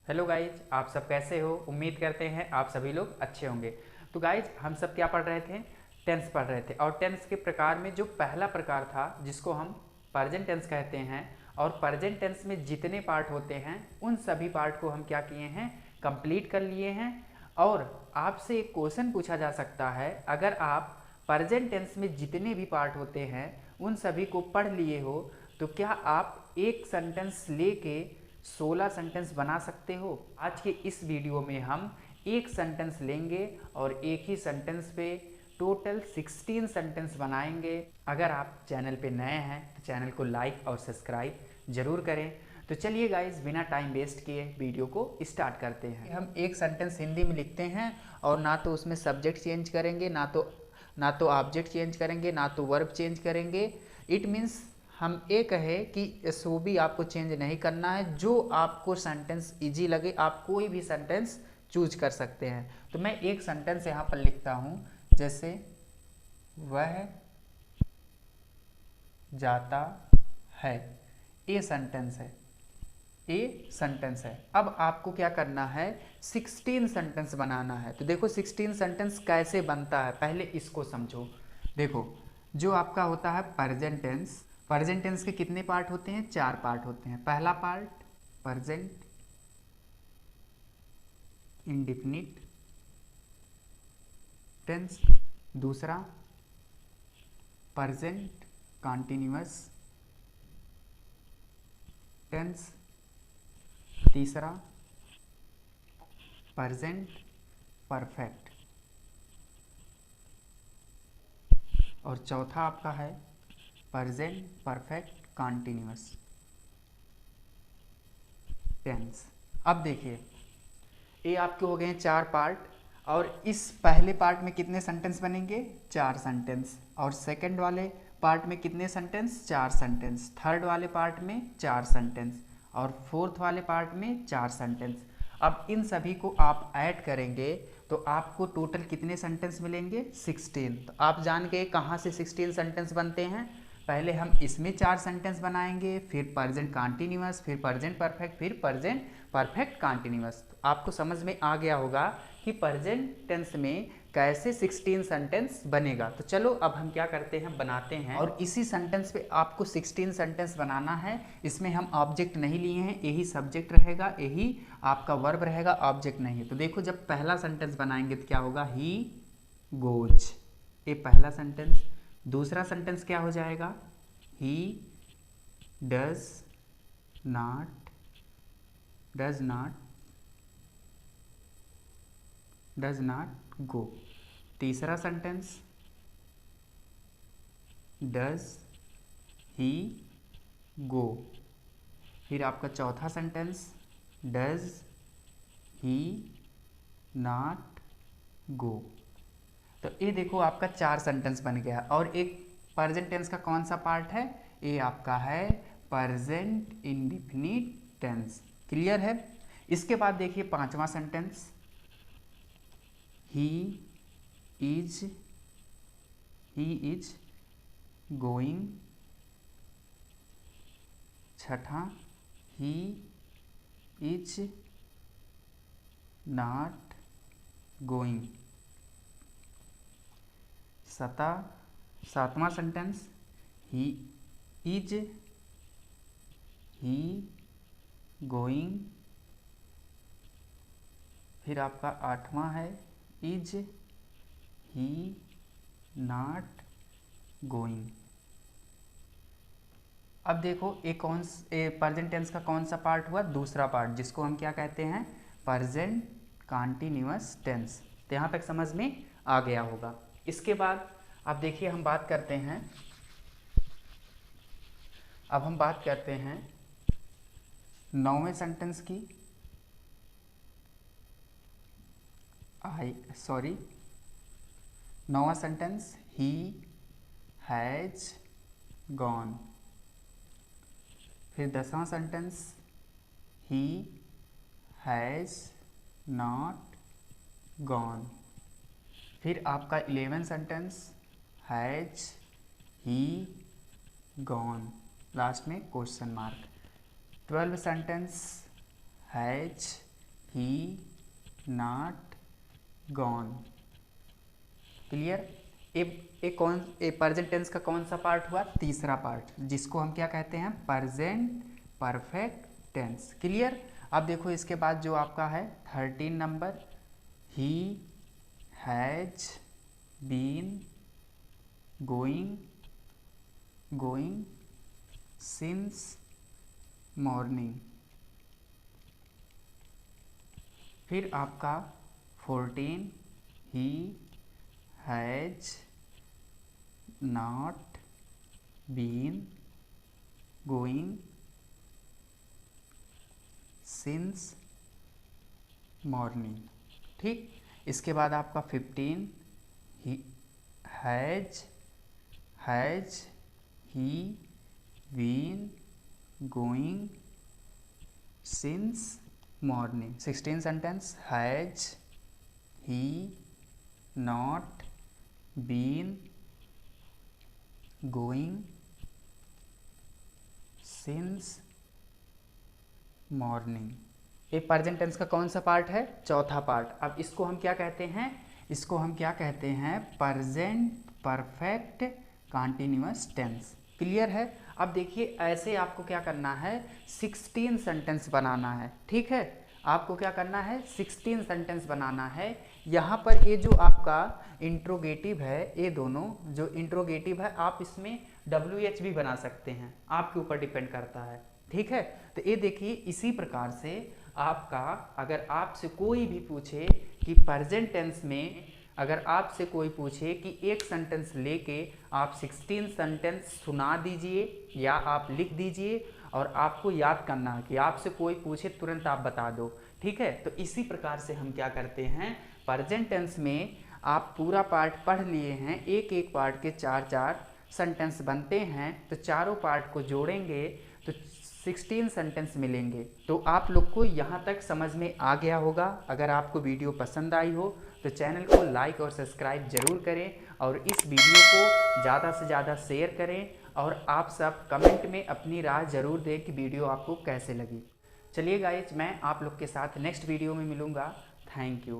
Hello guys, आप सब कैसे हो। उम्मीद करते हैं आप सभी लोग अच्छे होंगे। तो गाइज, हम सब क्या पढ़ रहे थे? टेंस पढ़ रहे थे। और टेंस के प्रकार में जो पहला प्रकार था जिसको हम प्रेजेंट टेंस कहते हैं, और प्रेजेंट टेंस में जितने पार्ट होते हैं उन सभी पार्ट को हम क्या किए हैं? कंप्लीट कर लिए हैं। और आपसे एक क्वेश्चन पूछा जा सकता है, अगर आप प्रेजेंट टेंस में जितने भी पार्ट होते हैं उन सभी को पढ़ लिए हो तो क्या आप एक सेंटेंस लेके 16 सेंटेंस बना सकते हो? आज के इस वीडियो में हम एक सेंटेंस लेंगे और एक ही सेंटेंस पे टोटल 16 सेंटेंस बनाएंगे। अगर आप चैनल पे नए हैं तो चैनल को लाइक और सब्सक्राइब जरूर करें। तो चलिए गाइज, बिना टाइम वेस्ट किए वीडियो को स्टार्ट करते हैं। हम एक सेंटेंस हिंदी में लिखते हैं और ना तो उसमें सब्जेक्ट चेंज करेंगे, ना तो ऑब्जेक्ट चेंज करेंगे, ना तो वर्ब चेंज करेंगे। इट मीन्स हम ये कहे कि सो भी आपको चेंज नहीं करना है। जो आपको सेंटेंस इजी लगे आप कोई भी सेंटेंस चूज कर सकते हैं। तो मैं एक सेंटेंस यहाँ पर लिखता हूँ, जैसे वह जाता है। ये सेंटेंस है, ये सेंटेंस है। अब आपको क्या करना है? 16 सेंटेंस बनाना है। तो देखो 16 सेंटेंस कैसे बनता है, पहले इसको समझो। देखो, जो आपका होता है प्रेजेंट टेंस, प्रेजेंट टेंस के कितने पार्ट होते हैं? 4 पार्ट होते हैं। पहला पार्ट प्रेजेंट इंडेफिनिट टेंस, दूसरा प्रेजेंट कॉन्टिन्यूअस टेंस, तीसरा प्रेजेंट परफेक्ट, और चौथा आपका है प्रेजेंट परफेक्ट कॉन्टिन्यूअस टेंस। अब देखिए, ये आपके हो गए हैं 4 पार्ट। और इस पहले पार्ट में कितने सेंटेंस बनेंगे? 4 सेंटेंस। और सेकंड वाले पार्ट में कितने सेंटेंस? 4 सेंटेंस। थर्ड वाले पार्ट में 4 सेंटेंस। और फोर्थ वाले पार्ट में 4 सेंटेंस। अब इन सभी को आप ऐड करेंगे तो आपको टोटल कितने सेंटेंस मिलेंगे? 16। तो आप जान गए कहाँ से 16 सेंटेंस बनते हैं। पहले हम इसमें 4 सेंटेंस बनाएंगे, फिर प्रेजेंट कॉन्टिन्यूअस, फिर प्रेजेंट परफेक्ट, फिर प्रेजेंट परफेक्ट कॉन्टिन्यूअस। तो आपको समझ में आ गया होगा कि प्रेजेंट टेंस में कैसे 16 सेंटेंस बनेगा। तो चलो अब हम क्या करते हैं, बनाते हैं। और इसी सेंटेंस पे आपको 16 सेंटेंस बनाना है। इसमें हम ऑब्जेक्ट नहीं लिए हैं, यही सब्जेक्ट रहेगा, यही आपका वर्ब रहेगा, ऑब्जेक्ट नहीं है। तो देखो, जब पहला सेंटेंस बनाएंगे तो क्या होगा? ही गोज, ये पहला सेंटेंस। दूसरा सेंटेंस क्या हो जाएगा? He does not, does not, does not go. तीसरा सेंटेंस डज ही गो। फिर आपका चौथा sentence does he not go. तो ये देखो आपका 4 सेंटेंस बन गया। और एक प्रेजेंट टेंस का कौन सा पार्ट है? ये आपका है प्रेजेंट इंडेफिनिट टेंस। क्लियर है? इसके बाद देखिए 5वां sentence, he is, he is going. छठा, ही इज नॉट गोइंग। सातवां sentence, he is, he going. फिर आपका 8वां है इज ही नॉट गोइंग। अब देखो, एक प्रेजेंट टेंस का कौन सा पार्ट हुआ? दूसरा पार्ट, जिसको हम क्या कहते हैं? Present continuous tense. तो यहाँ तक समझ में आ गया होगा। इसके बाद अब देखिए, अब हम बात करते हैं 9वें सेंटेंस की। सॉरी, 9वां सेंटेंस, ही हैज गॉन। फिर 10वां sentence, he has not gone. फिर आपका 11 sentence, has he gone, last में question mark. 12 sentence, has he not gone। Clear. A present tense का कौन सा पार्ट हुआ? तीसरा पार्ट, जिसको हम क्या कहते हैं? Present perfect tense. क्लियर। अब देखो इसके बाद जो आपका है 13 नंबर, he has been going since morning. फिर आपका 14, he has not been going since morning. ठीक। इसके बाद आपका 15, he has he been going since morning. 16 sentence, has he not been going since morning. ये प्रेजेंट टेंस का कौन सा पार्ट है? चौथा पार्ट। अब इसको हम क्या कहते हैं? इसको हम क्या कहते हैं? Present perfect continuous tense. Clear है। अब देखिए ऐसे आपको क्या करना है? 16 सेंटेंस बनाना है। ठीक है, आपको क्या करना है? 16 सेंटेंस बनाना है। यहाँ पर ये जो आपका इंट्रोगेटिव है, ये दोनों जो इंट्रोगेटिव है, आप इसमें WH भी बना सकते हैं, आपके ऊपर डिपेंड करता है। ठीक है, तो ये देखिए इसी प्रकार से आपका, अगर आपसे कोई भी पूछे कि प्रेजेंट टेंस में, अगर आपसे कोई पूछे कि एक सेंटेंस लेके आप 16 सेंटेंस सुना दीजिए या आप लिख दीजिए, और आपको याद करना है कि आपसे कोई पूछे तुरंत आप बता दो। ठीक है, तो इसी प्रकार से हम क्या करते हैं? प्रेजेंट टेंस में आप पूरा पार्ट पढ़ लिए हैं, एक एक पार्ट के 4-4 सेंटेंस बनते हैं, तो चारों पार्ट को जोड़ेंगे तो 16 सेंटेंस मिलेंगे। तो आप लोग को यहाँ तक समझ में आ गया होगा। अगर आपको वीडियो पसंद आई हो तो चैनल को लाइक और सब्सक्राइब जरूर करें, और इस वीडियो को ज़्यादा से ज़्यादा शेयर करें, और आप सब कमेंट में अपनी राय ज़रूर दें कि वीडियो आपको कैसे लगी। चलिए गाइज, मैं आप लोग के साथ नेक्स्ट वीडियो में मिलूँगा। Thank you.